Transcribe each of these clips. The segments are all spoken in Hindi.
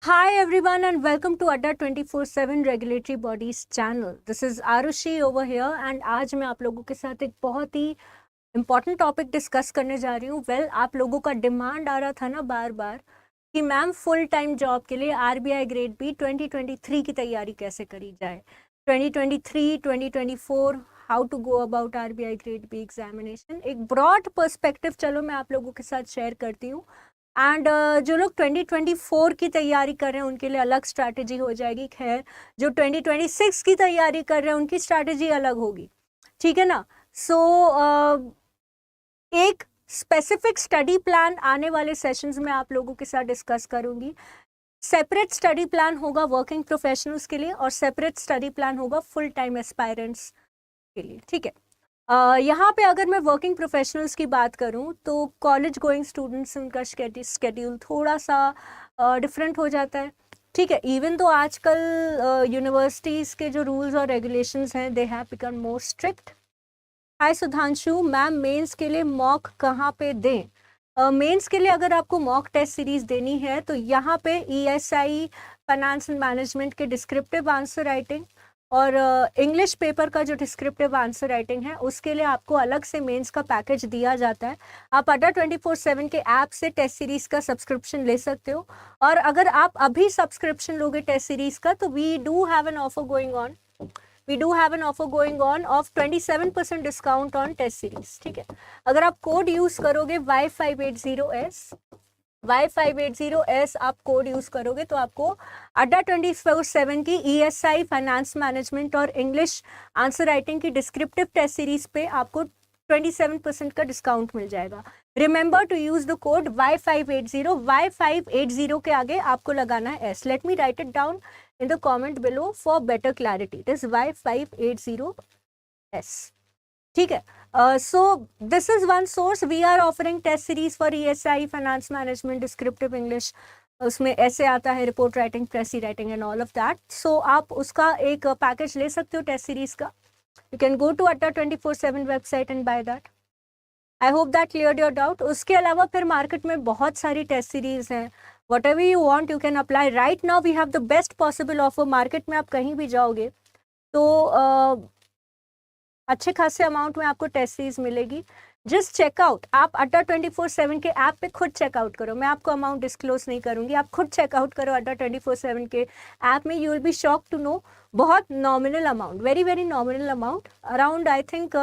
Hi everyone and welcome to Adda 24/7 Regulatory Bodies channel. This is Arushi over here and आज मैं आप लोगों के साथ एक बहुत ही इम्पॉर्टेंट टॉपिक डिस्कस करने जा रही हूँ. आप लोगों का डिमांड आ रहा था ना बार बार कि मैम फुल टाइम जॉब के लिए RBI ग्रेड बी 2023 की तैयारी कैसे करी जाए. 2023, 2024 how to go about RBI grade B examination. एक ब्रॉड पर्सपेक्टिव चलो मैं आप लोगों के साथ शेयर करती हूँ. एंड जो लोग 2024 की तैयारी कर रहे हैं उनके लिए अलग स्ट्रैटेजी हो जाएगी. खैर जो 2026 की तैयारी कर रहे हैं उनकी स्ट्रैटेजी अलग होगी. ठीक है ना. सो एक स्पेसिफिक स्टडी प्लान आने वाले सेशंस में आप लोगों के साथ डिस्कस करूंगी. सेपरेट स्टडी प्लान होगा वर्किंग प्रोफेशनल्स के लिए और सेपरेट स्टडी प्लान होगा फुल टाइम एस्पायरेंट्स के लिए. ठीक है. यहाँ पे अगर मैं वर्किंग प्रोफेशनल्स की बात करूँ तो कॉलेज गोइंग स्टूडेंट्स उनका स्केड्यूल थोड़ा सा डिफरेंट हो जाता है. ठीक है. इवन तो आजकल यूनिवर्सिटीज़ के जो रूल्स और रेगुलेशंस हैं they have become more strict. Hi Sudhanshu ma'am, mains के लिए मॉक कहाँ पे दें? मेंस के लिए अगर आपको मॉक टेस्ट सीरीज देनी है तो यहाँ पे ESI फाइनेंस एंड मैनेजमेंट के डिस्क्रिप्टिव आंसर राइटिंग और इंग्लिश पेपर का जो डिस्क्रिप्टिव आंसर राइटिंग है उसके लिए आपको अलग से मेंस का पैकेज दिया जाता है. आप अड्डा 24/7 के ऐप से टेस्ट सीरीज का सब्सक्रिप्शन ले सकते हो. और अगर आप अभी सब्सक्रिप्शन लोगे टेस्ट सीरीज का तो we do have an offer going on of 27% discount on test series. ठीक है. अगर आप कोड यूज करोगे Y580S आप कोड यूज करोगे तो आपको अड्डा 24/7 की ESI फाइनेंस मैनेजमेंट और इंग्लिश आंसर राइटिंग की डिस्क्रिप्टिव टेस्ट सीरीज पे आपको 27% का डिस्काउंट मिल जाएगा. Remember to use the code Y580 के आगे आपको लगाना है S. Let me write it down in the comment below for better clarity. It is Y580S. ठीक है. So this is one source. We are offering test series for ESI, finance management, descriptive English. उसमें ऐसे आता है report writing, precis writing and all of that. So आप उसका एक पैकेज ले सकते हो टेस्ट सीरीज का. You can go to Adda 24/7 website and by that. I hope that clear your doubt. उसके अलावा फिर मार्केट में बहुत सारी टेस्ट सीरीज हैं. Whatever you want you can apply. Right now we have the best possible offer. Market में आप कहीं भी जाओगे तो अच्छे खासे अमाउंट में आपको टेस्ट सीरीज मिलेगी. Just check out. आप अड्डा 24/7 के ऐप पे खुद चेकआउट करो. मैं आपको अमाउंट डिस्क्लोज नहीं करूंगी. आप खुद चेकआउट करो अड्डा 24/7 के ऐप में. You will be shock to know बहुत nominal amount, very very nominal amount, around I think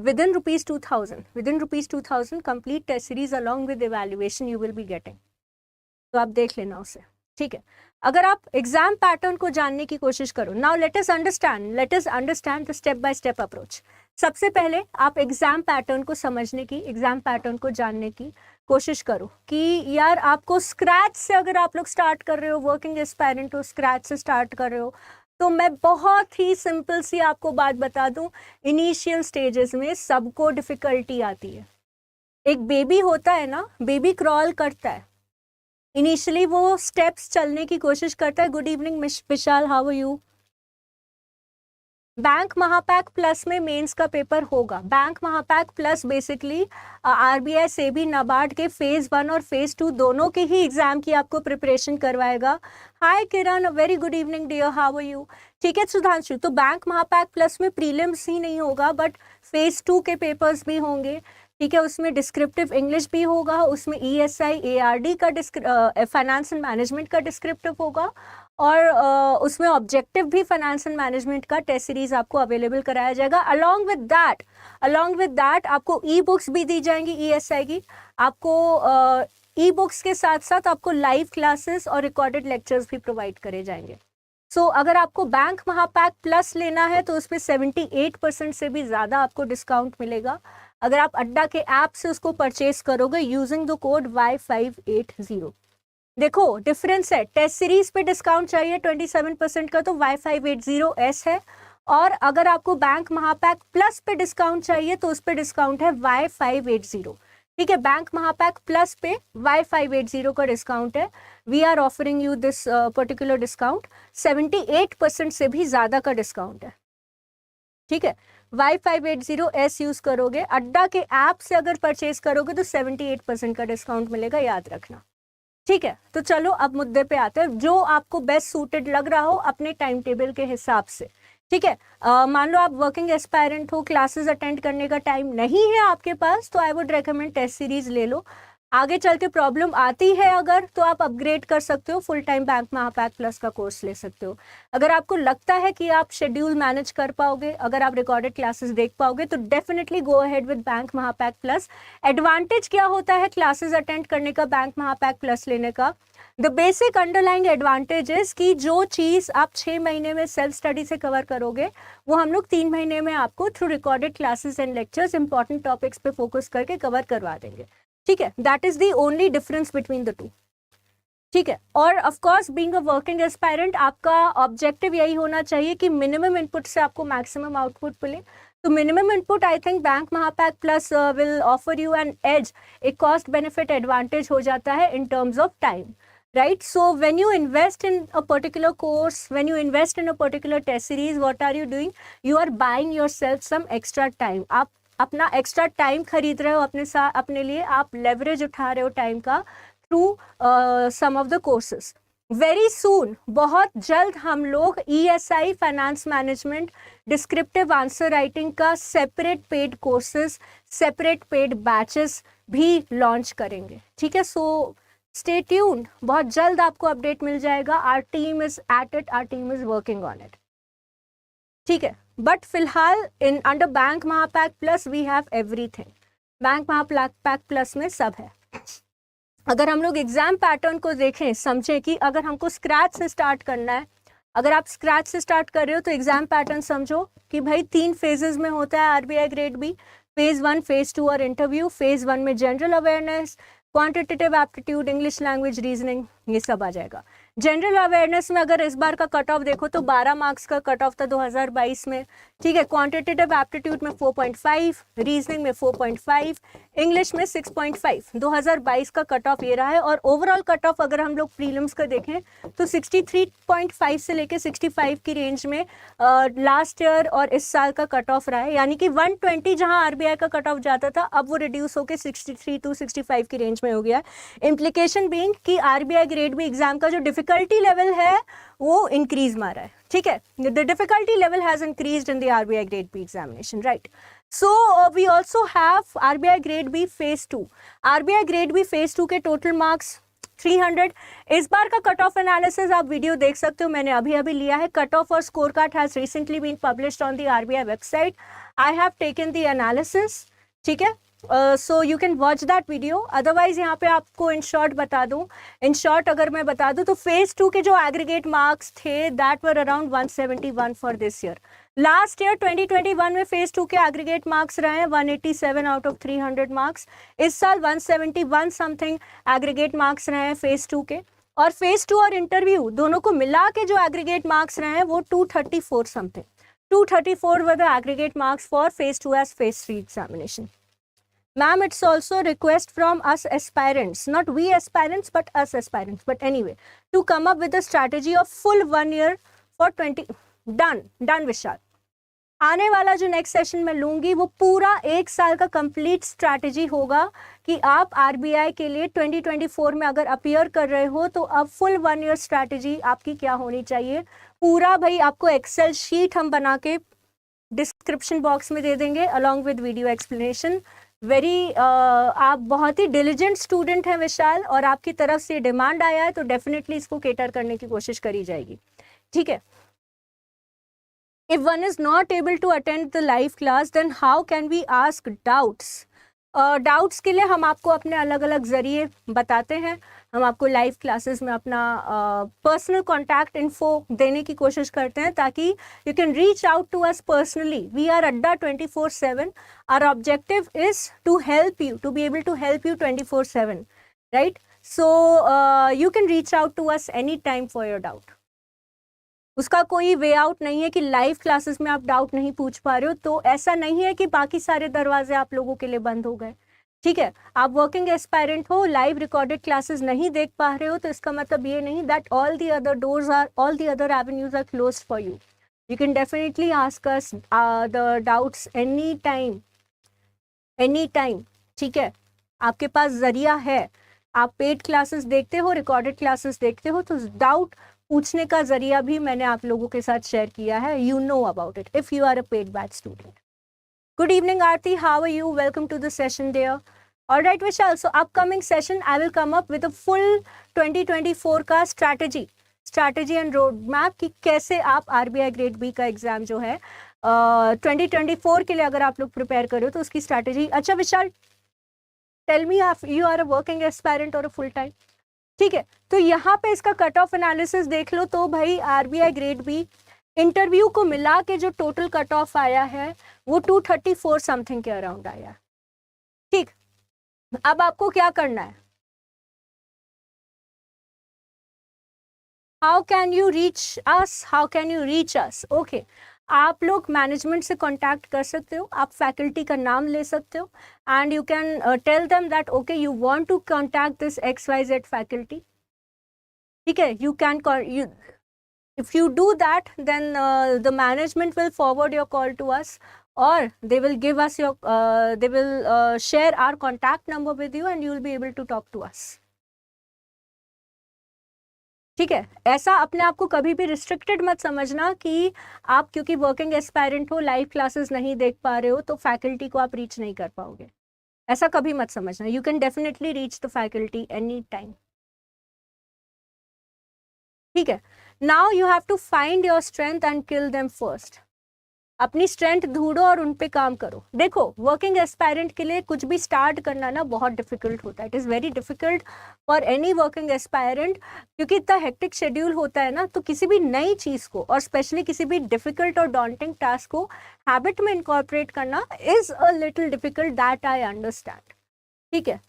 within rupees 2000 complete test series along with evaluation you will be getting. तो आप देख लेना उसे. ठीक है. अगर आप एग्जाम पैटर्न को जानने की कोशिश करो. Now let us understand the step by step approach. सबसे पहले आप एग्जाम पैटर्न को समझने की, एग्जाम पैटर्न को जानने की कोशिश करो कि यार आपको स्क्रैच से अगर आप लोग स्टार्ट कर रहे हो, वर्किंग एस्पायरेंट हो, स्क्रैच से स्टार्ट कर रहे हो तो मैं बहुत ही सिंपल सी आपको बात बता दूं. इनिशियल स्टेजेस में सबको डिफिकल्टी आती है. एक बेबी होता है ना, बेबी क्रॉल करता है. इनिशियली वो स्टेप्स चलने की कोशिश करता है. Good evening Vishal, how are you? Bank Mahapack plus में मेंस का पेपर होगा. Bank Mahapack plus basically RBI SEBI NABARD के फेज 1 और फेज 2 दोनों के ही एग्जाम की आपको प्रिपरेशन करवाएगा. Hi Kiran, very good evening dear, how are you? ठीक है सुधांशु. तो बैंक महापैक प्लस में प्रीलिम्स ही नहीं होगा बट फेज 2 के पेपर्स भी होंगे. ठीक है. उसमें डिस्क्रिप्टिव इंग्लिश भी होगा, उसमें ESI ARD का फाइनेंस एंड मैनेजमेंट का डिस्क्रिप्टिव होगा और उसमें ऑब्जेक्टिव भी फाइनेंस एंड मैनेजमेंट का टेस्ट सीरीज आपको अवेलेबल कराया जाएगा. अलोंग विद दैट आपको ई बुक्स भी दी जाएंगी ESI की. आपको ई बुक्स के साथ साथ आपको लाइव क्लासेस और रिकॉर्डेड लेक्चर्स भी प्रोवाइड करे जाएंगे. सो अगर आपको बैंक महापैक प्लस लेना है तो उस पर 78% से भी ज़्यादा आपको डिस्काउंट मिलेगा अगर आप अड्डा के ऐप से उसको परचेज करोगे यूजिंग द कोड Y580. देखो डिफरेंस है. टेस्ट सीरीज पे डिस्काउंट चाहिए 27% का तो Y580S है और अगर आपको बैंक महापैक प्लस पे डिस्काउंट चाहिए तो उस पे डिस्काउंट है Y580. ठीक है. बैंक महापैक प्लस पे Y580 का डिस्काउंट है. We are offering you this particular discount. 78% से भी ज्यादा का डिस्काउंट है. ठीक है. Y580S यूज करोगे, अड्डा के ऐप से अगर परचेज करोगे तो 78% का डिस्काउंट मिलेगा, याद रखना. ठीक है, तो चलो अब मुद्दे पे आते हैं, जो आपको बेस्ट सूटेड लग रहा हो अपने टाइम टेबल के हिसाब से। ठीक है, मान लो आप वर्किंग एस्पायरेंट हो, क्लासेस अटेंड करने का टाइम नहीं है आपके पास, तो I would recommend test series ले लो। आगे चल के प्रॉब्लम आती है अगर, तो आप अपग्रेड कर सकते हो, full time bank Mahapack plus का कोर्स ले सकते हो। अगर आपको लगता है कि आप शेड्यूल मैनेज कर पाओगे, अगर आप रिकॉर्डेड क्लासेस देख पाओगे, तो definitely go ahead with bank Mahapack plus. Advantage क्या होता है क्लासेस अटेंड करने का बैंक महापैक प्लस लेने का? The basic underlying advantage is कि जो चीज़ आप 6 महीने में सेल्फ स्टडी से कवर करोगे, वो हम लोग 3 महीने में आपको through recorded classes and lectures important topics पे फोकस करके कवर करवा देंगे। ठीक है, that is the only difference between the two. ठीक है, और of course being a working aspirant, आपका ऑब्जेक्टिव यही होना चाहिए कि मिनिमम इनपुट से आपको मैक्सिमम आउटपुट मिले। तो minimum input I think bank Mahapack plus will offer you an edge, एक कॉस्ट बेनिफिट एडवांटेज हो जाता है in terms of time, right? So when you invest in a particular course, when you invest in a particular test series, what are you doing? You are buying yourself some extra time. आप अपना एक्स्ट्रा टाइम खरीद रहे हो अपने साथ, अपने लिए आप लेवरेज उठा रहे हो टाइम का through some of the courses. Very soon, बहुत जल्द हम लोग ESI finance management descriptive answer writing का separate paid courses, separate paid batches भी लॉन्च करेंगे। ठीक है, सो स्टे ट्यून्ड, बहुत जल्द आपको अपडेट मिल जाएगा। Our team is at it, our team is working on it. ठीक है, बट फिलहाल in under bank Mahapack plus we have everything. Bank Mahapack plus में सब है। अगर हम लोग एग्जाम पैटर्न को देखें, समझें कि अगर हमको स्क्रैच से स्टार्ट करना है, अगर आप स्क्रैच से स्टार्ट कर रहे हो तो एग्जाम पैटर्न समझो कि भाई 3 फेजेस में होता है RBI grade B. Phase 1, phase 2 और इंटरव्यू। फेज 1 में general awareness, quantitative aptitude, English language, reasoning, ये सब आ जाएगा। जनरल अवेयरनेस में अगर इस बार का कट ऑफ देखो तो 12 मार्क्स का कट ऑफ था 2022 में। ठीक है, क्वांटिटेटिव एप्टीट्यूड में 4.5, रीजनिंग में 4.5, इंग्लिश में 6.5। 2022 का कट ऑफ ये रहा है। और ओवरऑल कट ऑफ अगर हम लोग प्रीलिम्स का देखें तो 63.5 से लेके 65 की रेंज में लास्ट ईयर और इस साल का कट ऑफ रहा है। यानी कि 120 जहां RBI का कट ऑफ जाता था, अब वो रिड्यूस होकर 63 to 65 की रेंज में हो गया है। इम्प्लीकेशन बीइंग कि RBI ग्रेड बी एग्जाम का जो डिफिकल्टी लेवल है वो इंक्रीज मारा है। ठीक है, the difficulty level has increased in the RBI grade B examination, right? So we also have RBI grade B phase 2. RBI grade B phase 2 के टोटल मार्क्स 300। इस बार का कट ऑफ एनालिसिस आप वीडियो देख सकते हो, मैंने अभी अभी लिया है। कट ऑफ और score card has recently been published on the RBI website. I have taken the analysis. ठीक है, so you can watch that video. Otherwise यहाँ पे आपको इन शॉर्ट बता दूँ, इन शॉर्ट अगर मैं बता दूँ तो फेज 2 के जो एग्रीगेट मार्क्स थे that were around 171 for this year. Last year 2021 में फेज 2 के एग्रीगेट मार्क्स रहे हैं 187 आउट ऑफ 300 मार्क्स। इस साल 171 समथिंग एग्रीगेट मार्क्स रहे हैं फेज 2 के। और फेज 2 और इंटरव्यू दोनों को मिला के जो एग्रीगेट मार्क्स रहे हैं वो 234 something. 234 were the aggregate marks for phase 2 as phase 3 examination. Ma'am, it's also a request from us aspirants, not we aspirants, but us aspirants. But anyway, to come up with a strategy of full 1 year for 20. Done विशाल। आने वाला जो नेक्स्ट सेशन में लूंगी वो पूरा 1 साल का कंप्लीट स्ट्रैटेजी होगा कि आप RBI के लिए 2024 में अगर अपीयर कर रहे हो तो अब फुल 1 ईयर स्ट्रैटेजी आपकी क्या होनी चाहिए। पूरा भाई आपको एक्सेल शीट हम बना के डिस्क्रिप्शन बॉक्स में दे देंगे अलॉन्ग विद वीडियो एक्सप्लेनेशन। आप बहुत ही डिलिजेंट स्टूडेंट हैं विशाल, और आपकी तरफ से डिमांड आया है तो डेफिनेटली इसको केटर करने की कोशिश करी जाएगी। ठीक है, if one is not able to attend the live class then how can we ask doubts? Doubts के लिए हम आपको अपने अलग अलग जरिए बताते हैं। हम आपको लाइव क्लासेस में अपना पर्सनल कॉन्टैक्ट इन्फो देने की कोशिश करते हैं ताकि you can reach out to us personally. We are Adda 24/7। Our objective is to help you, to be able to help you 24/7, right? So you can reach out to us any time for your doubt. उसका कोई वे आउट नहीं है कि लाइव क्लासेस में आप डाउट नहीं पूछ पा रहे हो तो ऐसा नहीं है कि बाकी सारे दरवाजे आप लोगों के लिए बंद हो गए। ठीक है, आप वर्किंग एस्पायरेंट हो, लाइव रिकॉर्डेड क्लासेस नहीं देख पा रहे हो तो इसका मतलब ये नहीं that all the other doors are, all the other avenues are closed for you. You can definitely ask us the doubts any time. ठीक है, आपके पास जरिया है। आप पेड क्लासेस देखते हो, रिकॉर्डेड क्लासेस देखते हो, तो डाउट पूछने का जरिया भी मैंने आप लोगों के साथ शेयर किया है. You know about it if you are a paid batch student. Good evening, Aarti. How are you? Welcome to the session, dear. All right, Vishal. So, upcoming session, I will come up with a full 2024 का strategy and roadmap कि कैसे आप RBI Grade B का एग्जाम जो है 2024 के लिए अगर आप लोग प्रिपेयर करो तो उसकी स्ट्रैटेजी. अच्छा Vishal, tell me you are a working aspirant और अ फुल टाइम. ठीक है, तो यहाँ पे इसका कट ऑफ एनालिसिस देख लो. तो भाई RBI Grade B इंटरव्यू को मिला के जो टोटल कट ऑफ आया है वो 234 समथिंग के अराउंड आया. ठीक, अब आपको क्या करना है? How can you reach us? Okay, आप लोग मैनेजमेंट से कांटेक्ट कर सकते हो, आप फैकल्टी का नाम ले सकते हो and you can tell them that okay you want to contact this XYZ faculty. ठीक है, you can if you do that, then the management will forward your call to us, or they will give us they will share our contact number with you and you will be able to talk to us. ठीक है, ऐसा अपने आप को कभी भी रिस्ट्रिक्टेड मत समझना कि आप क्योंकि वर्किंग एस्पायरेंट हो, लाइव क्लासेस नहीं देख पा रहे हो तो फैकल्टी को आप रीच नहीं कर पाओगे. ऐसा कभी मत समझना. You can definitely reach the faculty any time. ठीक है, now you have to find your strength and kill them first. अपनी स्ट्रेंथ ढूंढो और उन पे काम करो. देखो, वर्किंग एस्पायरेंट के लिए कुछ भी स्टार्ट करना ना बहुत डिफिकल्ट होता है. It is very difficult for any working aspirant, क्योंकि इतना हेक्टिक शेड्यूल होता है ना, तो किसी भी नई चीज़ को और स्पेशली किसी भी डिफिकल्ट और डॉन्टिंग टास्क को हैबिट में इनकॉर्पोरेट करना is a little difficult. That I understand. ठीक है,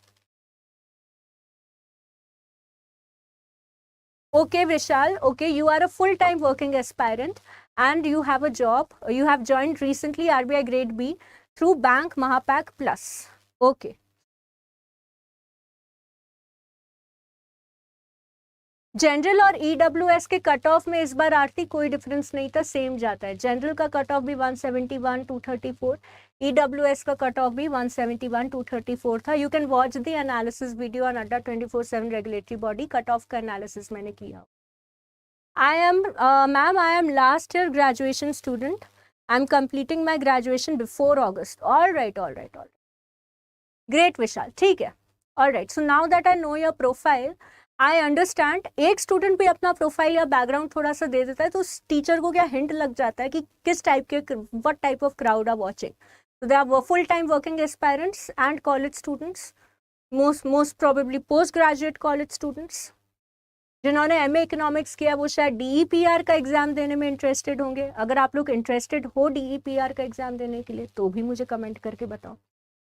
okay Vishal, okay, you are a full-time working aspirant and you have a job. You have joined recently RBI Grade B through Bank Mahapack Plus. Okay, general और EWS के कट ऑफ में इस बार आरती कोई डिफरेंस नहीं था, सेम जाता है. जनरल का कट ऑफ भी 171 234, EWS का कट ऑफ भी 171 234 था. You can watch the analysis video on Adda 24/7 regulatory body. Cut off का एनालिसिस मैंने किया. I am ma'am, I am last year graduation student. I am completing my graduation before August. All right, great Vishal. ठीक है, all right. So now that I know your profile, I understand. एक स्टूडेंट भी अपना प्रोफाइल या बैकग्राउंड थोड़ा सा दे देता है तो उस टीचर को क्या हिंट लग जाता है कि किस टाइप के, what type of crowd are watching. So they are full-time working aspirants and college students, most probably post-graduate college students. जिन्होंने MA इकोनॉमिक्स किया वो शायद DEPR का एग्जाम देने में इंटरेस्टेड होंगे. अगर आप लोग इंटरेस्टेड हो DEPR का एग्जाम देने के लिए तो भी मुझे कमेंट करके बताओ.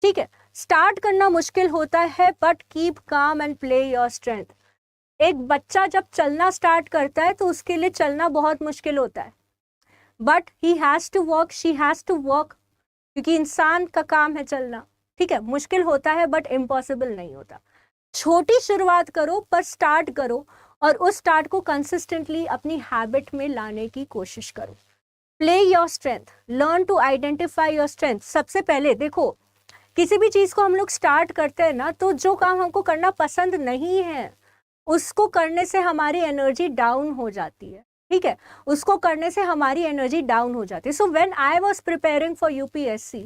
ठीक है, स्टार्ट करना मुश्किल होता है but keep calm and play your strength. एक बच्चा जब चलना स्टार्ट करता है तो उसके लिए चलना बहुत मुश्किल होता है, but he has to walk, she has to walk, क्योंकि इंसान का काम है चलना. ठीक है, मुश्किल होता है बट इम्पॉसिबल नहीं होता. छोटी शुरुआत करो पर स्टार्ट करो और उस स्टार्ट को कंसिस्टेंटली अपनी हैबिट में लाने की कोशिश करो. Play your strength, learn to identify your strength. सबसे पहले देखो, किसी भी चीज़ को हम लोग स्टार्ट करते हैं ना, तो जो काम हमको करना पसंद नहीं है उसको करने से हमारी एनर्जी डाउन हो जाती है. ठीक है, उसको करने से हमारी एनर्जी डाउन हो जाती है. So when I was preparing for UPSC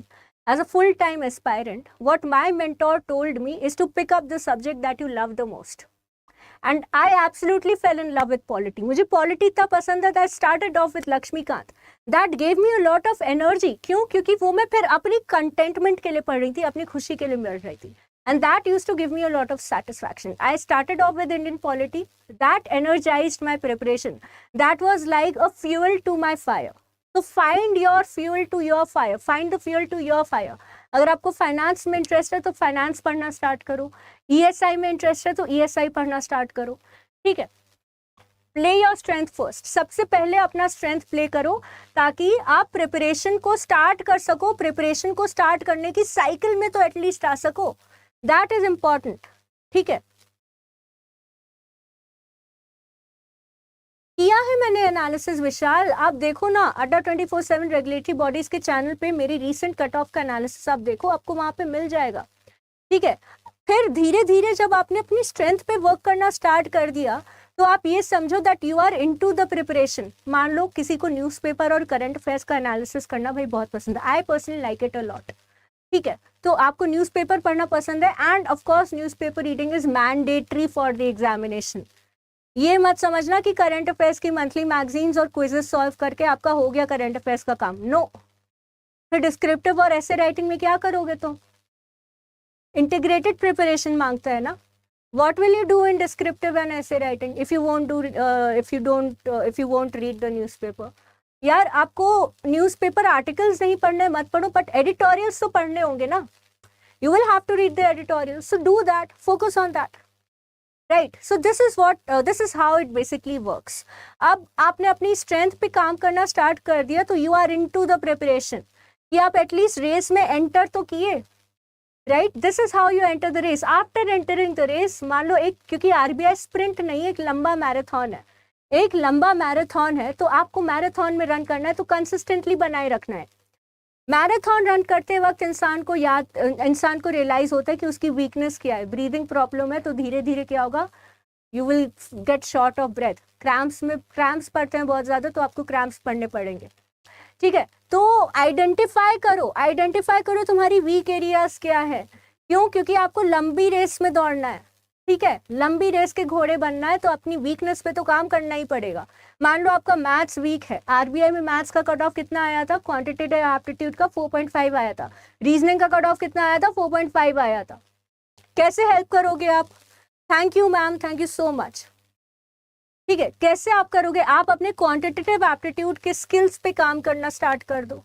as a full time aspirant, what my mentor told me is to pick up the subject that you love the most. And I absolutely fell in love with polity. मुझे पॉलिटी इतना पसंद है that started off with Laxmikanth. That gave me a lot of energy. क्यों? क्योंकि वो मैं फिर अपनी कंटेंटमेंट के लिए पढ़ रही थी, अपनी खुशी के लिए मिल रही थी. And that used to give me a lot of satisfaction. I started off with Indian polity. That energized my preparation. That was like a fuel to my fire. So find your fuel to your fire. Find the fuel to your fire. अगर आपको फाइनेंस में इंटरेस्ट है तो फाइनेंस पढ़ना स्टार्ट करो. ESI में इंटरेस्ट है तो ESI पढ़ना स्टार्ट करो. ठीक है, प्ले योर स्ट्रेंथ फर्स्ट. सबसे पहले अपना स्ट्रेंथ प्ले करो ताकि आप प्रिपरेशन को स्टार्ट कर सको. प्रिपरेशन को स्टार्ट करने की साइकिल में तो एटलीस्ट आ सको. That is important. ठीक है, किया है मैंने एनालिसिस विशाल. आप देखो ना, अड्डा 24/7 रेगुलेटरी बॉडीज के चैनल पे मेरी रीसेंट कट ऑफ का एनालिसिस आप देखो, आपको वहां पे मिल जाएगा. ठीक है, फिर धीरे धीरे जब आपने अपनी स्ट्रेंथ पे वर्क करना स्टार्ट कर दिया तो आप ये समझो that you are into the preparation. मान लो किसी को न्यूज़पेपर और करंट अफेयर्स का एनालिसिस करना भाई बहुत पसंद है, I personally like it a lot, ठीक है, तो आपको न्यूज़पेपर पढ़ना पसंद है end of course newspaper reading is mandatory for the examination. ये मत समझना कि करंट अफेयर्स की मंथली मैगजीन्स और क्विजेस सॉल्व करके आपका हो गया करंट अफेयर्स का काम, नो। फिर डिस्क्रिप्टिव और ऐसे राइटिंग में क्या करोगे, तो इंटीग्रेटेड प्रिपरेशन मांगता है ना। What will you do in descriptive and essay writing if you won't read the newspaper? यार आपको न्यूज़पेपर आर्टिकल्स नहीं पढ़ने, मत पढ़ो, बट एडिटोरियल्स तो पढ़ने होंगे ना। You will have to read the editorials, so do that, focus on that, right? So this is how it basically works. अब आपने अपनी स्ट्रेंथ पे काम करना स्टार्ट कर दिया तो you are into the preparation कि आप एटलीस्ट रेस में एंटर तो किए, right? This is how you enter the race. After entering the race, मान लो एक, क्योंकि आरबीआई स्प्रिंट नहीं, एक लंबा मैराथन है, एक लंबा मैराथन है, तो आपको मैराथन में रन करना है तो कंसिस्टेंटली बनाए रखना है। मैराथन रन करते वक्त इंसान को रियलाइज होता है कि उसकी वीकनेस क्या है। ब्रीदिंग प्रॉब्लम है तो धीरे धीरे क्या होगा, you will get short of breath. Cramps पड़ते हैं बहुत ज़्यादा तो आपको क्रैम्प्स पड़ने पड़ेंगे, ठीक है। तो आइडेंटिफाई करो तुम्हारी वीक एरियाज क्या है। क्यों? क्योंकि आपको लंबी रेस में दौड़ना है, ठीक है, लंबी रेस के घोड़े बनना है तो अपनी वीकनेस पे तो काम करना ही पड़ेगा। मान लो आपका मैथ्स वीक है, आरबीआई में मैथ्स का कट ऑफ कितना आया था, क्वांटिटेटिव एप्टीट्यूड का 4.5 आया था, रीजनिंग का कट ऑफ कितना आया था, 4.5 आया था। कैसे हेल्प करोगे आप? Thank you ma'am, thank you so much, ठीक है। कैसे आप करोगे? आप अपने क्वांटिटेटिव एप्टीट्यूड के स्किल्स पे काम करना स्टार्ट कर दो,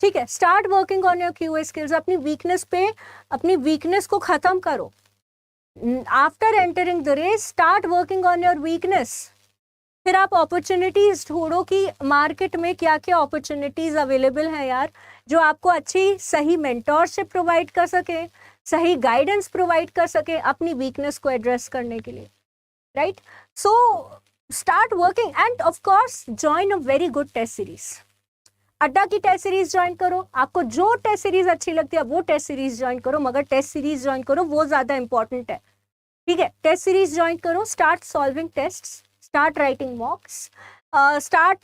ठीक है। Start working on your QA skills, अपनी वीकनेस को खत्म करो। After entering the race start working on your weakness. फिर आप अपॉर्चुनिटीज ढूंढो कि मार्केट में क्या क्या अपॉर्चुनिटीज अवेलेबल हैं यार, जो आपको अच्छी सही मेंटोरशिप प्रोवाइड कर सके, सही गाइडेंस प्रोवाइड कर सके अपनी वीकनेस को एड्रेस करने के लिए, right? So start working and of course join a very good test series. अड्डा की टेस्ट सीरीज ज्वाइन करो, आपको जो टेस्ट सीरीज अच्छी लगती है वो टेस्ट सीरीज ज्वाइन करो, मगर टेस्ट सीरीज ज्वाइन करो वो ज्यादा इंपॉर्टेंट है, ठीक है। टेस्ट सीरीज ज्वाइन करो, start solving tests, start writing मॉक्स, start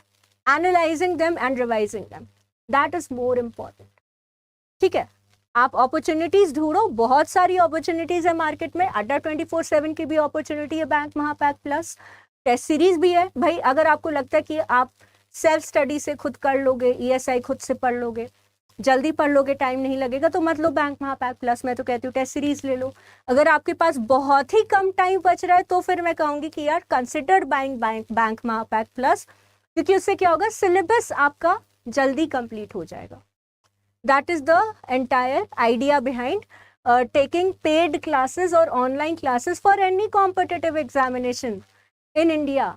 analysing them and revising them, that is more important, ठीक है। आप अपॉर्चुनिटीज ढूंढो, बहुत सारी अपॉर्चुनिटीज है मार्केट में। अड्डा 24/7 की भी अपॉर्चुनिटी है, bank Mahapack plus test series भी है भाई। अगर आपको लगता है कि आप सेल्फ स्टडी से खुद कर लोगे, ईएसआई खुद से पढ़ लोगे, जल्दी पढ़ लोगे, टाइम नहीं लगेगा, तो मत लो बैंक महापैक प्लस। मैं तो कहती हूँ टेस्ट सीरीज ले लो। अगर आपके पास बहुत ही कम टाइम बच रहा है तो फिर मैं कहूँगी कि यार consider buying bank Mahapack plus, क्योंकि उससे क्या होगा, सिलेबस आपका जल्दी कंप्लीट हो जाएगा। That is the entire idea behind taking paid classes और online classes for any competitive examination in India.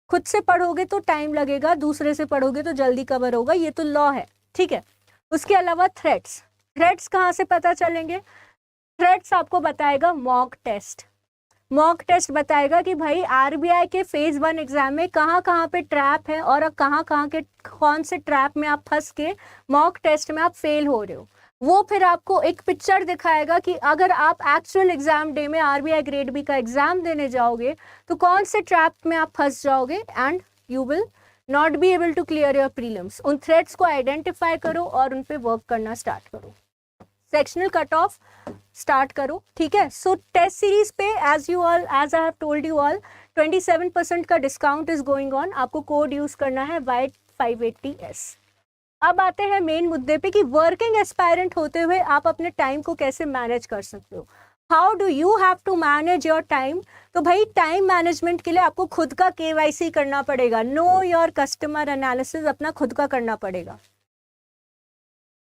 खुद से पढ़ोगे तो टाइम लगेगा, दूसरे से पढ़ोगे तो जल्दी कवर होगा, ये तो लॉ है, ठीक है। उसके अलावा थ्रेट्स कहाँ से पता चलेंगे? थ्रेट्स आपको बताएगा मॉक टेस्ट बताएगा कि भाई आरबीआई के फेज 1 एग्जाम में कहाँ कहाँ पे ट्रैप है और कहाँ कहाँ के कौन से ट्रैप में आप फंस के मॉक टेस्ट में आप फेल हो रहे हो। वो फिर आपको एक पिक्चर दिखाएगा कि अगर आप एक्चुअल एग्जाम डे में आरबीआई ग्रेड बी का एग्जाम देने जाओगे तो कौन से ट्रैप में आप फंस जाओगे and you will not be able to clear your prelims. उन थ्रेड्स को आइडेंटिफाई करो और उन पे वर्क करना स्टार्ट करो। सेक्शनल कट ऑफ स्टार्ट करो, ठीक है। सो टेस्ट सीरीज पे as I have told you all 27% का डिस्काउंट इज गोइंग ऑन। आपको कोड यूज करना है YAT580S। अब आते हैं मेन मुद्दे पे कि वर्किंग एस्पायरेंट होते हुए आप अपने टाइम को कैसे मैनेज कर सकते हो। How do you have to manage your time? तो भाई टाइम मैनेजमेंट के लिए आपको खुद का KYC करना पड़ेगा, नो योर कस्टमर एनालिसिस अपना खुद का करना पड़ेगा।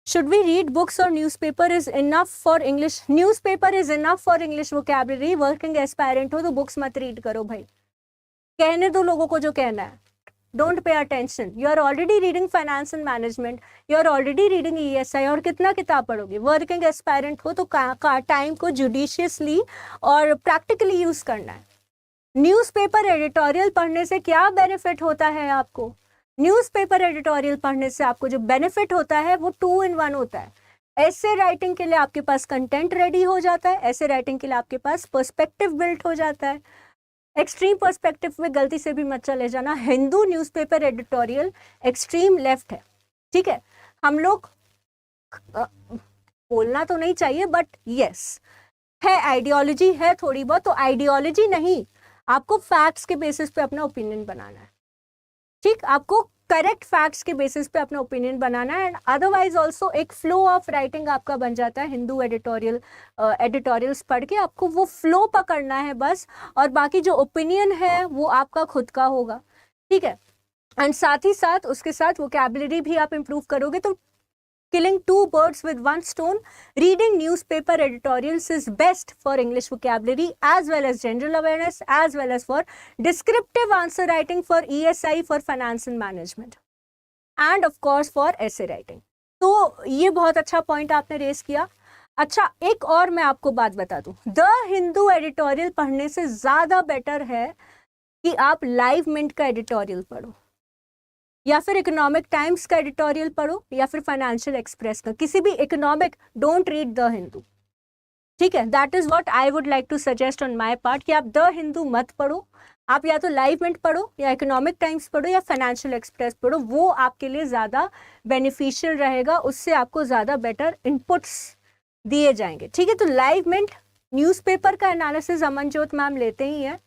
Should we read books or newspaper is enough for English? Newspaper is enough for English vocabulary. Working aspirant हो तो books मत read करो भाई, कहने दो लोगों को जो कहना है। Don't pay attention. You are already reading finance and management. You are already reading ESI. और कितना किताब पढ़ोगे? Working aspirant हो तो टाइम को judiciously और practically use करना है। न्यूज़पेपर एडिटोरियल पढ़ने से क्या बेनिफिट होता है आपको? न्यूज़पेपर एडिटोरियल पढ़ने से आपको जो बेनिफिट होता है वो 2 in 1 होता है। ऐसे राइटिंग के लिए आपके पास कंटेंट रेडी हो जाता है, ऐसे राइटिंग के लिए आपके पास पर्सपेक्टिव बिल्ट हो जाता है। एक्सट्रीम पर्सपेक्टिव में गलती से भी मत चले जाना, Hindu newspaper editorial extreme left है, ठीक है। हम लोग बोलना तो नहीं चाहिए बट यस है, आइडियोलॉजी है थोड़ी बहुत, तो आइडियोलॉजी नहीं, आपको फैक्ट्स के बेसिस पे अपना ओपिनियन बनाना है, ठीक, आपको करेक्ट फैक्ट्स के बेसिस पे अपना ओपिनियन बनाना है। एंड अदरवाइज ऑल्सो एक फ्लो ऑफ राइटिंग आपका बन जाता है, हिंदू एडिटोरियल्स पढ़ के आपको वो फ्लो पकड़ना है बस, और बाकी जो ओपिनियन है वो आपका खुद का होगा, ठीक है। एंड साथ ही साथ उसके साथ वोकैबुलरी भी आप इम्प्रूव करोगे, तो killing two birds with one stone, reading newspaper editorials is best for English vocabulary as well as general awareness as well as for descriptive answer writing for ESI, for finance and management and of course for essay writing. तो ये बहुत अच्छा पॉइंट आपने रेस किया। अच्छा, एक और मैं आपको बात बता दूं, द हिंदू एडिटोरियल पढ़ने से ज्यादा बेटर है कि आप लाइव मिंट का एडिटोरियल पढ़ो, या फिर इकोनॉमिक टाइम्स का एडिटोरियल पढ़ो, या फिर फाइनेंशियल एक्सप्रेस का, किसी भी economic, don't read the Hindu, ठीक है। That is what I would like to suggest on my part कि आप द हिंदू मत पढ़ो, आप या तो लाइव मिंट पढ़ो, या इकोनॉमिक टाइम्स पढ़ो, या फाइनेंशियल एक्सप्रेस पढ़ो, वो आपके लिए ज़्यादा बेनिफिशियल रहेगा, उससे आपको ज़्यादा बेटर इनपुट्स दिए जाएंगे, ठीक है। तो लाइव मिंट न्यूज़पेपर का एनालिसिस अमनजोत मैम लेते ही हैं,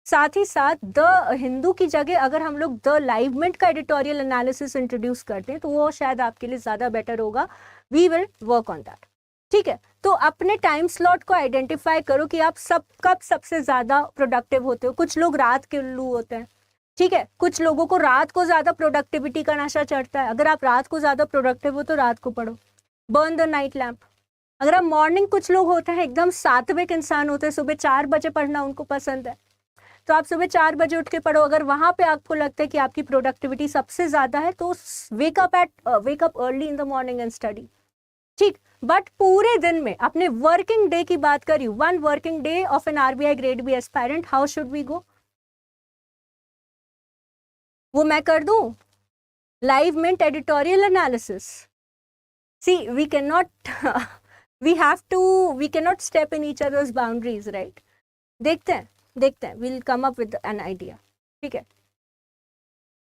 साथ ही साथ द हिंदू की जगह अगर हम लोग द लाइव मिंट का एडिटोरियल एनालिसिस इंट्रोड्यूस करते हैं तो वो शायद आपके लिए ज़्यादा बेटर होगा। We will work on that, ठीक है। तो अपने टाइम स्लॉट को आइडेंटिफाई करो कि आप कब सबसे ज़्यादा प्रोडक्टिव होते हो। कुछ लोग रात के उल्लू होते हैं, ठीक है, कुछ लोगों को रात को ज़्यादा प्रोडक्टिविटी का नशा चढ़ता है। अगर आप रात को ज़्यादा प्रोडक्टिव हो तो रात को पढ़ो, बर्न द नाइट लैम्प। अगर आप मॉर्निंग, कुछ लोग होते हैं एकदम सात्विक इंसान होते हैं, सुबह 4 बजे पढ़ना उनको पसंद है, तो आप सुबह 4 बजे उठ के पढ़ो। अगर वहां पे आपको लगता है कि आपकी प्रोडक्टिविटी सबसे ज्यादा है तो wake up early in the morning and study, ठीक। बट पूरे दिन में अपने वर्किंग डे की बात करी, one working day of an RBI grade B aspirant, how should we go? वो मैं कर दूं, Live Mint editorial analysis. See we can not we can not step in each others boundaries, right. देखते हैं, will come up with an idea, ठीक है।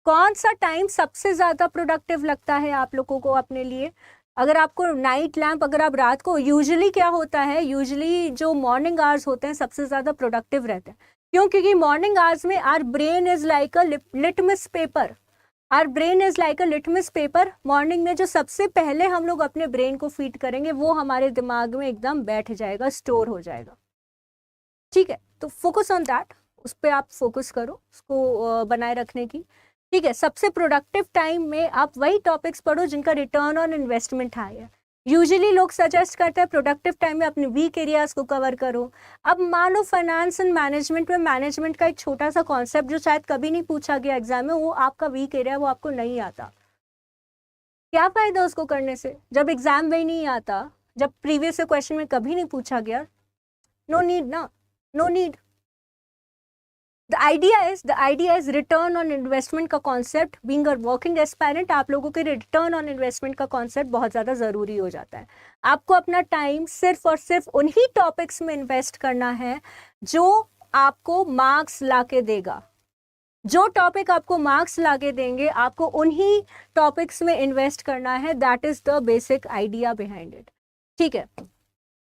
कौन सा टाइम सबसे ज्यादा प्रोडक्टिव लगता है आप लोगों को अपने लिए? अगर आपको नाइट लैम्प, अगर आप रात को, यूजुअली क्या होता है, यूजुअली जो मॉर्निंग आवर्स होते हैं सबसे ज्यादा प्रोडक्टिव रहते हैं। क्यों? क्योंकि मॉर्निंग आवर्स में our brain is like a litmus paper, our brain is like a litmus paper. Morning में जो सबसे पहले हम लोग अपने ब्रेन को फीड करेंगे वो हमारे दिमाग में एकदम बैठ जाएगा, स्टोर हो जाएगा, ठीक है। तो फोकस ऑन दैट, उस पर आप फोकस करो, उसको बनाए रखने की, ठीक है। सबसे प्रोडक्टिव टाइम में आप वही टॉपिक्स पढ़ो जिनका रिटर्न ऑन इन्वेस्टमेंट हाई है। यूजुअली लोग सजेस्ट करते हैं प्रोडक्टिव टाइम में अपने वीक एरियाज को कवर करो। अब मान लो फाइनेंस एंड मैनेजमेंट में मैनेजमेंट का एक छोटा सा कॉन्सेप्ट जो शायद कभी नहीं पूछा गया एग्जाम में, वो आपका वीक एरिया, वो आपको नहीं आता, क्या फायदा उसको करने से जब एग्जाम में ही नहीं आता, जब प्रीवियस क्वेश्चन में कभी नहीं पूछा गया? नो नीड ना, no need. The idea is return on investment का concept, being a working aspirant, आप लोगों के return on investment का concept बहुत ज़्यादा ज़रूरी हो जाता है। आपको अपना टाइम सिर्फ और सिर्फ उन्हीं टॉपिक्स में इन्वेस्ट करना है जो आपको मार्क्स लाके देगा। जो टॉपिक आपको मार्क्स लाके देंगे आपको उन्हीं टॉपिक्स में इन्वेस्ट करना है। That is the basic idea behind it, ठीक है।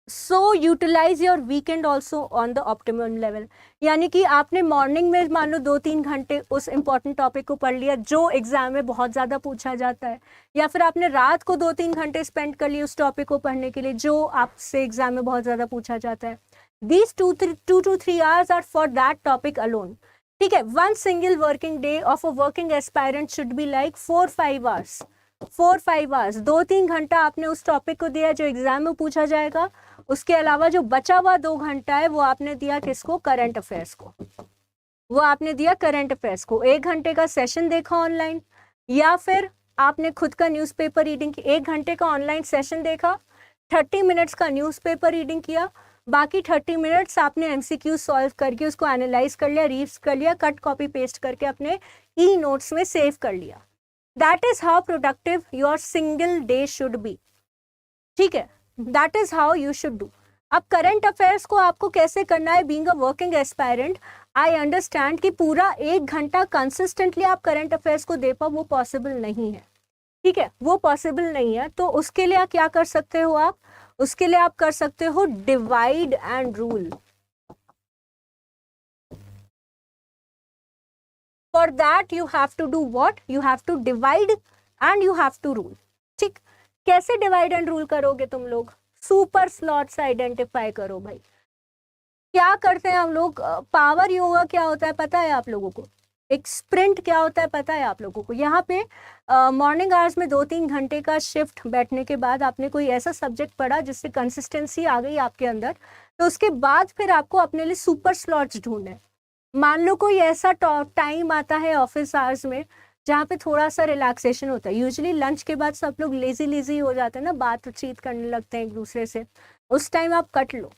So utilize your weekend also on the optimum level, यानी कि आपने मॉर्निंग में मान लो 2-3 घंटे उस इंपॉर्टेंट टॉपिक को पढ़ लिया जो एग्जाम में बहुत ज़्यादा पूछा जाता है, या फिर आपने रात को 2-3 घंटे स्पेंड कर लिए उस टॉपिक को पढ़ने के लिए जो आपसे एग्जाम में बहुत ज़्यादा पूछा जाता है। These 2 to 3 hours are for that topic alone, ठीक है। One single working day of a working aspirant should be like 4-5 hours, 4-5 hours, 2-3 घंटा आपने उस टॉपिक को दिया जो एग्जाम में पूछा जाएगा। उसके अलावा जो बचा हुआ 2 घंटा है वो आपने दिया किसको? करंट अफेयर्स को। वो आपने दिया करंट अफेयर्स को। 1 घंटे का सेशन देखा ऑनलाइन, या फिर आपने खुद का न्यूज़पेपर रीडिंग की। 1 घंटे का ऑनलाइन सेशन देखा, 30 मिनट्स का न्यूज़पेपर रीडिंग किया, बाकी 30 मिनट्स आपने एमसीक्यू सॉल्व करके उसको एनालाइज कर लिया, रीव्स कर लिया, कट कॉपी पेस्ट करके अपने ई नोट्स में सेव कर लिया। That is how productive your single day should be. ठीक है, that is how you should do. अब करंट अफेयर्स को आपको कैसे करना है, being a working aspirant I understand कि पूरा 1 घंटा कंसिस्टेंटली आप करंट अफेयर्स को दे पाओ, वो पॉसिबल नहीं है। ठीक है, वो पॉसिबल नहीं है। तो उसके लिए आप क्या कर सकते हो, आप उसके लिए आप कर सकते हो divide and rule. For that you have to do what, you have to divide and you have to rule. ठीक, कैसे डिवाइड एंड रूल करोगे तुम लोग, सुपर स्लॉट्स आइडेंटिफाई करो भाई। क्या करते हैं हम लोग, पावर योगा क्या होता है पता है आप लोगों को, एक स्प्रिंट क्या होता है पता है आप लोगों को। यहाँ पे मॉर्निंग आवर्स में 2-3 घंटे का शिफ्ट बैठने के बाद आपने कोई ऐसा सब्जेक्ट पढ़ा जिससे कंसिस्टेंसी आ गई आपके अंदर, तो उसके बाद फिर आपको अपने लिए सुपर स्लॉट्स ढूंढने। मान लो कोई ऐसा टाइम आता है ऑफिस आवर्स में जहाँ पे थोड़ा सा रिलैक्सेशन होता है, यूजुअली लंच के बाद सब लोग लेजी हो जाते हैं ना, बातचीत करने लगते हैं एक दूसरे से, उस टाइम आप कट लो।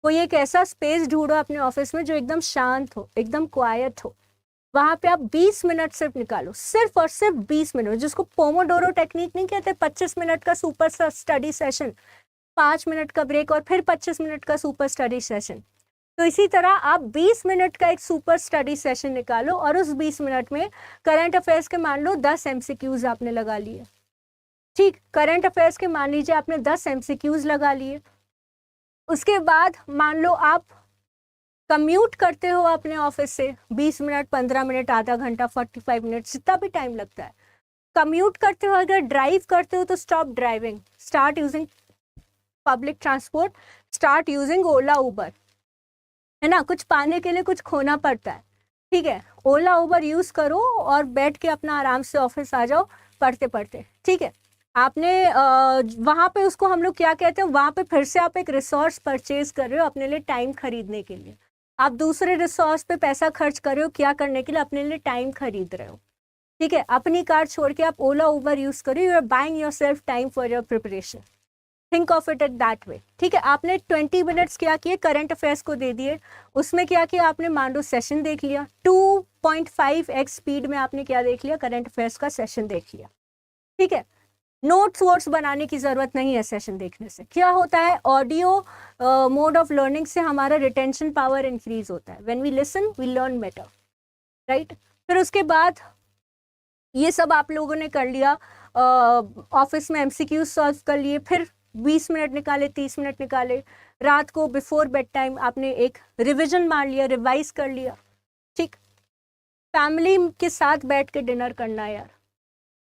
कोई एक ऐसा स्पेस ढूंढो अपने ऑफिस में जो एकदम शांत हो, एकदम क्वाइट हो, वहां पे आप 20 मिनट सिर्फ निकालो, सिर्फ और सिर्फ 20 मिनट, जिसको पोमोडोरो टेक्निक नहीं कहते, 25 मिनट का सुपर स्टडी सेशन, 5 मिनट का ब्रेक और फिर 25 मिनट का सुपर स्टडी सेशन। तो इसी तरह आप 20 मिनट का एक सुपर स्टडी सेशन निकालो और उस 20 मिनट में करंट अफेयर्स के मान लो 10 एमसीक्यूज आपने लगा लिए। ठीक, करंट अफेयर्स के मान लीजिए आपने 10 एमसीक्यूज लगा लिए। उसके बाद मान लो आप कम्यूट करते हो अपने ऑफिस से 20 मिनट, 15 मिनट, आधा घंटा, 45 मिनट, जितना भी टाइम लगता है कम्यूट करते हो। अगर ड्राइव करते हो तो stop driving, start using public transport, start using Ola Uber, है ना, कुछ पाने के लिए कुछ खोना पड़ता है। ठीक है, ओला उबर यूज करो और बैठ के अपना आराम से ऑफिस आ जाओ पढ़ते पढ़ते। ठीक है, आपने वहां पे उसको हम लोग क्या कहते हैं, वहां पे फिर से आप एक रिसोर्स परचेज कर रहे हो अपने लिए, टाइम खरीदने के लिए। आप दूसरे रिसोर्स पे पैसा खर्च कर रहे हो, क्या करने के लिए, अपने लिए टाइम खरीद रहे हो। ठीक है, अपनी कार छोड़ के आप ओला उबर यूज करो, you are buying yourself time for your preparation, think of it at that way. ठीक है, आपने 20 मिनट्स क्या किए, करंट अफेयर्स को दे दिए। उसमें क्या किया आपने, मान लो सेशन देख लिया, 2.5x स्पीड में आपने क्या देख लिया, करंट अफेयर्स का सेशन देख लिया। ठीक है, नोट्स वोट्स बनाने की जरूरत नहीं है सेशन देखने से। क्या होता है, ऑडियो मोड ऑफ लर्निंग से हमारा रिटेंशन पावर इंक्रीज होता है। When we listen we learn better, right. फिर उसके बाद ये सब आप लोगों ने कर लिया, ऑफिस में एमसीक्यू सॉल्व कर लिए, फिर 20 मिनट निकाले, 30 मिनट निकाले, रात को बिफोर बेड टाइम आपने एक रिविजन मार लिया, रिवाइज कर लिया। ठीक, फैमिली के साथ बैठ के डिनर करना यार।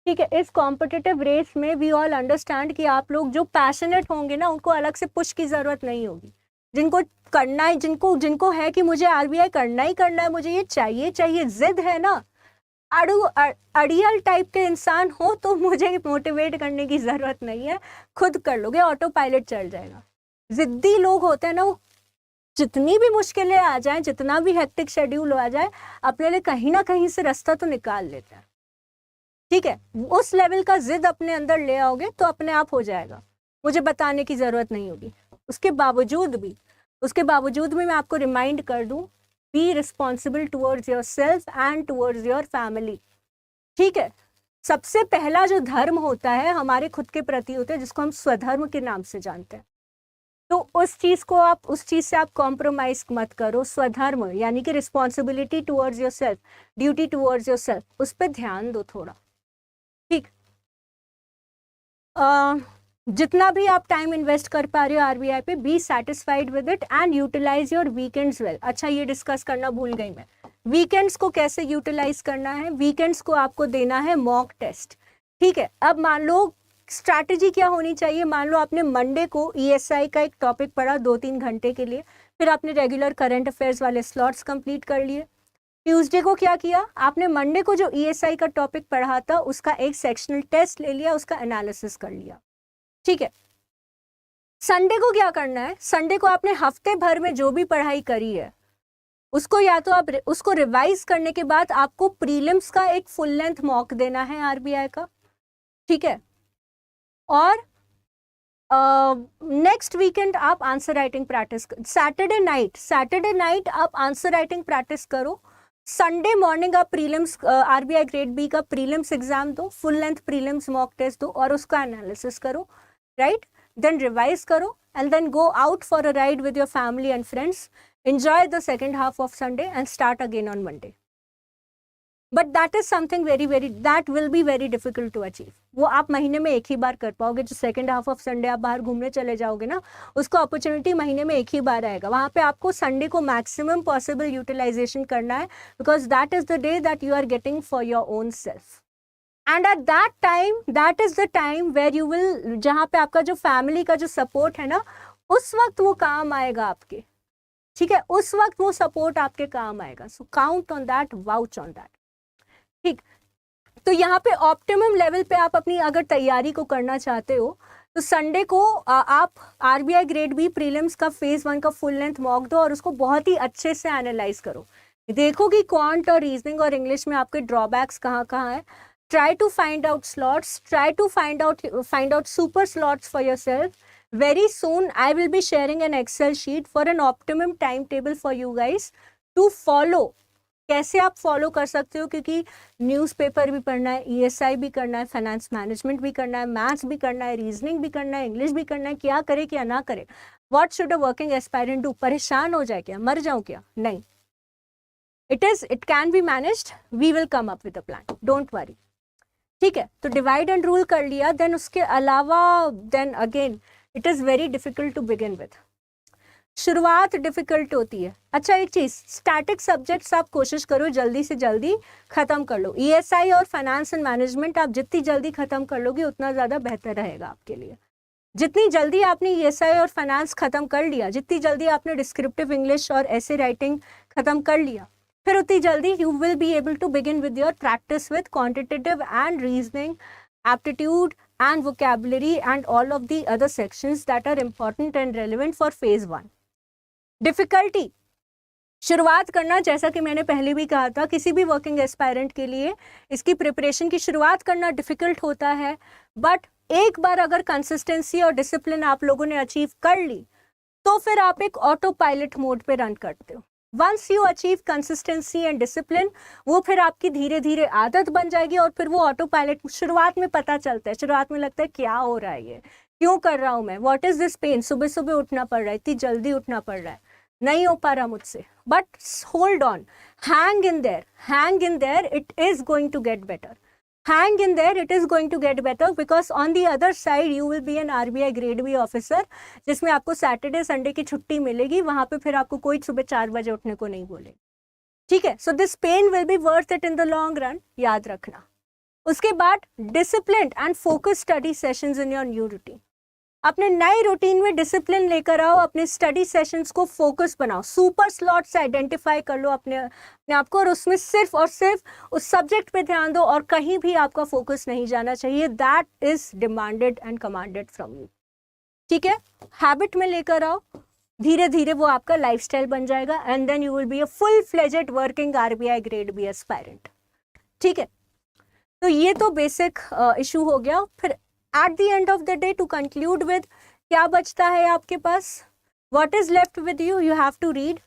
ठीक है, इस कॉम्पिटिटिव रेस में वी ऑल अंडरस्टैंड कि आप लोग जो पैशनेट होंगे ना, उनको अलग से पुश की जरूरत नहीं होगी। जिनको करना है, जिनको जिनको है कि मुझे आरबीआई करना ही करना है, मुझे ये चाहिए चाहिए, जिद है ना, अड़ियल टाइप के इंसान हो तो मुझे मोटिवेट करने की जरूरत नहीं है, खुद कर लोगे, ऑटो पायलट चल जाएगा। जिद्दी लोग होते हैं ना, वो जितनी भी मुश्किलें आ जाएं, जितना भी हेक्टिक शेड्यूल आ जाए, अपने लिए कहीं ना कहीं से रास्ता तो निकाल लेते हैं। ठीक है, उस लेवल का जिद अपने अंदर ले आओगे तो अपने आप हो जाएगा, मुझे बताने की जरूरत नहीं होगी। उसके बावजूद भी मैं आपको रिमाइंड कर दूं, be responsible towards your self and towards your family. ठीक है, सबसे पहला जो धर्म होता है हमारे खुद के प्रति होता है, जिसको हम स्वधर्म के नाम से जानते हैं। तो उस चीज से आप कॉम्प्रोमाइज मत करो। स्वधर्म यानी कि responsibility towards your self, duty towards your self, उस पर ध्यान दो थोड़ा। ठीक, जितना भी आप टाइम इन्वेस्ट कर पा रहे हो आरबीआई पे, be satisfied with it and utilize your weekends well. अच्छा, ये डिस्कस करना भूल गई मैं, वीकेंड्स को कैसे यूटिलाइज करना है। वीकेंड्स को आपको देना है मॉक टेस्ट। ठीक है, अब मान लो स्ट्रैटेजी क्या होनी चाहिए, मान लो आपने मंडे को ईएसआई का एक टॉपिक पढ़ा 2-3 घंटे के लिए, फिर आपने रेगुलर करंट अफेयर्स वाले स्लॉट्स कंप्लीट कर लिए। ट्यूसडे को क्या किया आपने, मंडे को जो ईएसआई का टॉपिक पढ़ा था उसका एक सेक्शनल टेस्ट ले लिया, उसका एनालिसिस कर लिया। ठीक है, संडे को क्या करना है, संडे को आपने हफ्ते भर में जो भी पढ़ाई करी है उसको या तो आप उसको रिवाइज करने के बाद आपको प्रीलिम्स का एक फुल लेंथ मॉक देना है आरबीआई का। ठीक है, और नेक्स्ट वीकेंड आप answer writing practice, Saturday night आप आंसर राइटिंग प्रैक्टिस करो। संडे मॉर्निंग आप प्रीलिम्स आरबीआई ग्रेड बी का प्रीलिम्स एग्जाम दो, full length prelims mock test दो और उसका एनालिसिस करो, राइट। देन रिवाइज करो and then go out for a ride with your family and friends. Enjoy the second half of Sunday and start again on Monday. But that is something that will be very difficult to achieve. वो आप महीने में एक ही बार कर पाओगे. जो सेकेंड हाफ ऑफ संडे आप बाहर घूमने चले जाओगे ना, उसको अपॉर्चुनिटी महीने में एक ही बार आएगा. वहाँ पे आपको संडे को मैक्सिमम पॉसिबल यूटिलाइजेशन करना है, because that is the day that you are getting for your own self. And at that time, that is the time where you will, जहाँ पे आपका जो फैमिली का जो सपोर्ट है ना, उस वक्त वो काम आएगा आपके. ठीक है, उस वक्त वो सपोर्ट आपके काम आएगा. So count on that, vouch on that. ठीक, तो यहाँ पे ऑप्टिमम लेवल पे आप अपनी अगर तैयारी को करना चाहते हो तो संडे को आप आरबीआई ग्रेड बी प्रीलिम्स का फेज 1 का फुल लेंथ मॉक दो और उसको बहुत ही अच्छे से एनालाइज करो. देखो कि क्वांट और रीजनिंग और इंग्लिश में आपके ड्रॉबैक्स कहाँ कहाँ है. Try to find out slots, try to find out super slots for yourself. Very soon I will be sharing an Excel sheet for an optimum timetable for you guys to follow. कैसे आप फॉलो कर सकते हो, क्योंकि न्यूज़पेपर भी पढ़ना है, ESI भी करना है, फाइनेंस मैनेजमेंट भी करना है, मैथ्स भी करना है, रीजनिंग भी करना है, इंग्लिश भी करना है. क्या करे क्या ना करे, what should a working aspirant do. परेशान हो जाए क्या, मर जाऊं क्या, नहीं. It can be managed, we will come up with a plan, don't worry. ठीक है, तो डिवाइड एंड रूल कर लिया. देन उसके अलावा then again it is very difficult to begin with. शुरुआत डिफिकल्ट होती है. अच्छा, एक चीज़, स्टैटिक सब्जेक्ट्स आप कोशिश करो जल्दी से जल्दी ख़त्म कर लो. ESI और फाइनेंस एंड मैनेजमेंट आप जितनी जल्दी ख़त्म कर लोगे उतना ज़्यादा बेहतर रहेगा आपके लिए. जितनी जल्दी आपने ESI और फाइनेंस ख़त्म कर लिया, जितनी जल्दी आपने डिस्क्रिप्टिव इंग्लिश और ऐसे राइटिंग ख़त्म कर लिया, फिर उतनी जल्दी you will be able to begin with your practice with quantitative and reasoning, aptitude and vocabulary and all of the other sections that are important and relevant for phase 1. Difficulty, शुरुआत करना, जैसा कि मैंने पहले भी कहा था, किसी भी वर्किंग एस्पायरेंट के लिए इसकी प्रिपरेशन की शुरुआत करना डिफिकल्ट होता है. बट एक बार अगर कंसिस्टेंसी और डिसिप्लिन आप लोगों ने अचीव कर ली तो फिर आप एक ऑटो पायलट मोड पे रन करते हो. Once you achieve consistency and discipline, वो फिर आपकी धीरे धीरे आदत बन जाएगी और फिर वो ऑटो पायलट. शुरुआत में पता चलता है, शुरुआत में लगता है क्या हो रहा है, ये क्यों कर रहा हूँ मैं, व्हाट इज दिस पेन, सुबह सुबह उठना पड़ रहा है, इतनी जल्दी उठना पड़ रहा है, नहीं हो पा रहा मुझसे. But hold on, hang in there, it is going to get better. Hang in there, it is going to get better because on the other side you will be an RBI grade B officer जिसमें आपको सैटरडे संडे की छुट्टी मिलेगी. वहाँ पे फिर आपको कोई सुबह 4 बजे उठने को नहीं बोलेगा. ठीक है, so this pain will be worth it in the long run, याद रखना. उसके बाद disciplined and focus study sessions in your new routine. अपने नए रूटीन में डिसिप्लिन लेकर आओ, अपने स्टडी सेशंस को फोकस बनाओ, सुपर स्लॉट्स आइडेंटिफाई कर लो अपने आप को और उसमें सिर्फ और सिर्फ उस सब्जेक्ट पे ध्यान दो और कहीं भी आपका फोकस नहीं जाना चाहिए. That is demanded and commanded from you. ठीक है, हैबिट में लेकर आओ, धीरे धीरे वो आपका लाइफस्टाइल बन जाएगा and then you will be a full fledged working RBI grade B aspirant. ठीक है, तो ये तो बेसिक इशू हो गया. फिर at the end of the day to conclude with, क्या बचता है आपके पास, what is left with you? You have to read,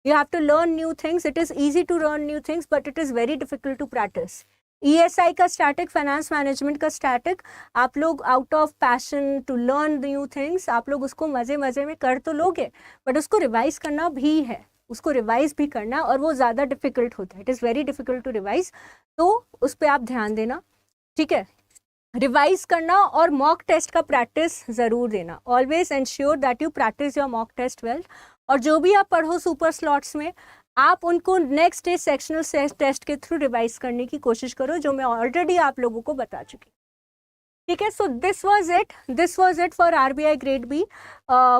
you have to learn new things. It is easy to learn new things but it is very difficult to practice. ESI का स्टैटिक, फाइनेंस मैनेजमेंट का स्टैटिक, आप लोग out of passion to learn new things, आप लोग उसको मज़े मज़े में कर तो लोगे बट उसको रिवाइज करना भी है, उसको रिवाइज भी करना और वो ज़्यादा डिफिकल्ट होता है. It is very difficult to revise, तो उस पर आप ध्यान देना. ठीक है, रिवाइज करना और मॉक टेस्ट का प्रैक्टिस ज़रूर देना. Always ensure that you practice your mock test well. और जो भी आप पढ़ो सुपर स्लॉट्स में, आप उनको नेक्स्ट डे सेक्शनल टेस्ट के थ्रू रिवाइज करने की कोशिश करो, जो मैं ऑलरेडी आप लोगों को बता चुकी. ठीक है, so this was it for RBI grade be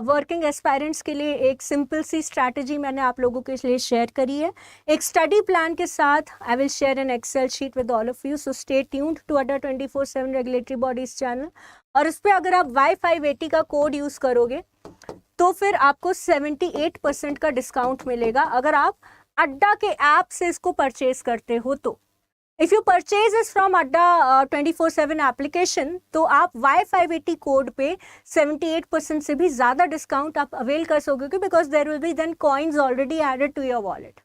working aspirants के लिए. एक सिंपल सी स्ट्रैटेजी मैंने आप लोगों के लिए शेयर करी है, एक स्टडी प्लान के साथ. I will share an Excel sheet with all of you, so stay tuned to Adda 24/7 regulatory bodies channel. और इस पर अगर आप Y580 का कोड यूज़ करोगे तो फिर आपको 78% का डिस्काउंट मिलेगा अगर आप अड्डा के ऐप से इसको परचेज करते हो. तो if you purchase is from अड्डा 24/7 एप्लीकेशन, तो आप Y580 कोड पे 78% से भी ज़्यादा डिस्काउंट आप अवेल कर सकोगे, because there will be then coins already added to your wallet.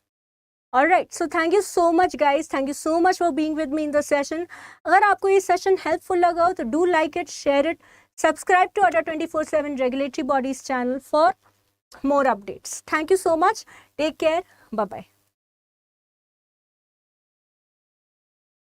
Alright, so thank you so much guys, thank you so much for being with me in the session. अगर आपको ये सेशन हेल्पफुल लगा हो तो do like it, share it, Subscribe to Adda 24/7 Regulatory Bodies channel for more updates. Thank you so much. Take care. Bye bye.